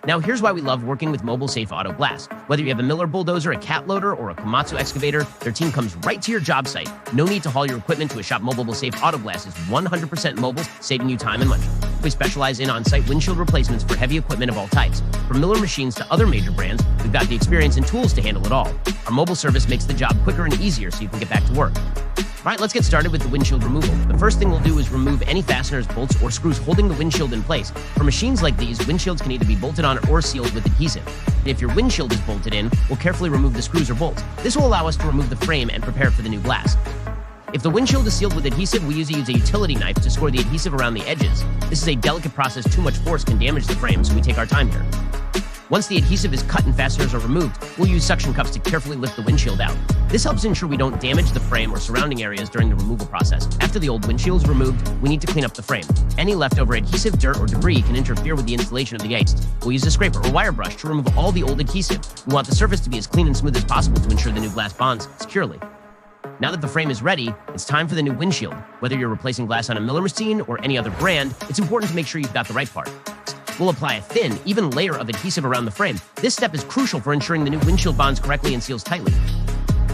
Now, here's why we love working with MobileSafeAutoGlass. Whether you have a Miller bulldozer, a cat loader, or a Komatsu excavator, their team comes right to your job site. No need to haul your equipment to a shop. MobileSafeAutoGlass is 100% mobile, saving you time and money. We specialize in on-site windshield replacements for heavy equipment of all types. From Miller machines to other major brands, we've got the experience and tools to handle it all. Our mobile service makes the job quicker and easier so you can get back to work. All right, let's get started with the windshield removal. The first thing we'll do is remove any fasteners, bolts, or screws holding the windshield in place. For machines like these, windshields can either be bolted on or sealed with adhesive. If your windshield is bolted in, we'll carefully remove the screws or bolts. This will allow us to remove the frame and prepare for the new glass. If the windshield is sealed with adhesive, we usually use a utility knife to score the adhesive around the edges. This is a delicate process. Too much force can damage the frame, so we take our time here. Once the adhesive is cut and fasteners are removed, we'll use suction cups to carefully lift the windshield out. This helps ensure we don't damage the frame or surrounding areas during the removal process. After the old windshield is removed, we need to clean up the frame. Any leftover adhesive, dirt, or debris can interfere with the installation of the ice. We'll use a scraper or wire brush to remove all the old adhesive. We want the surface to be as clean and smooth as possible to ensure the new glass bonds securely. Now that the frame is ready, it's time for the new windshield. Whether you're replacing glass on a Miller machine or any other brand, it's important to make sure you've got the right part. We'll apply a thin, even layer of adhesive around the frame. This step is crucial for ensuring the new windshield bonds correctly and seals tightly.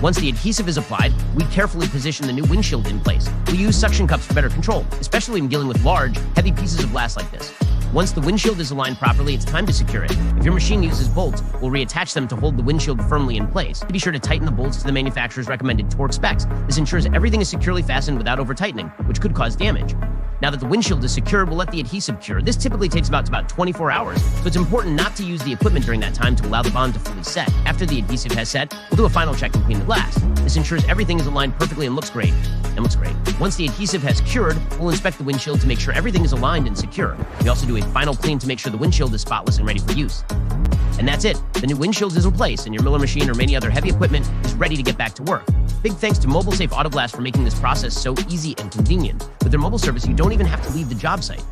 Once the adhesive is applied, we carefully position the new windshield in place. We use suction cups for better control, especially when dealing with large, heavy pieces of glass like this. Once the windshield is aligned properly, it's time to secure it. If your machine uses bolts, we'll reattach them to hold the windshield firmly in place. Be sure to tighten the bolts to the manufacturer's recommended torque specs. This ensures everything is securely fastened without over-tightening, which could cause damage. Now that the windshield is secured, we'll let the adhesive cure. This typically takes about 24 hours, so it's important not to use the equipment during that time to allow the bond to fully set. After the adhesive has set, we'll do a final check and clean the glass. This ensures everything is aligned perfectly and looks great. Once the adhesive has cured, we'll inspect the windshield to make sure everything is aligned and secure. We also do a final clean to make sure the windshield is spotless and ready for use. And that's it. The new windshield is in place, and your Miller machine or any other heavy equipment is ready to get back to work. Big thanks to MobileSafeAutoGlass for making this process so easy and convenient. With their mobile service, you don't even have to leave the job site.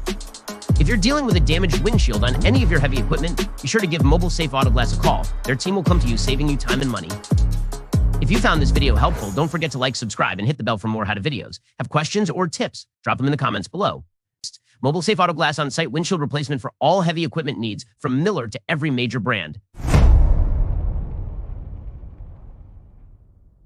If you're dealing with a damaged windshield on any of your heavy equipment, be sure to give MobileSafeAutoGlass a call. Their team will come to you, saving you time and money. If you found this video helpful, don't forget to like, subscribe, and hit the bell for more how-to videos. Have questions or tips? Drop them in the comments below. MobileSafeAutoGlass on-site windshield replacement for all heavy equipment needs, from Miller to every major brand.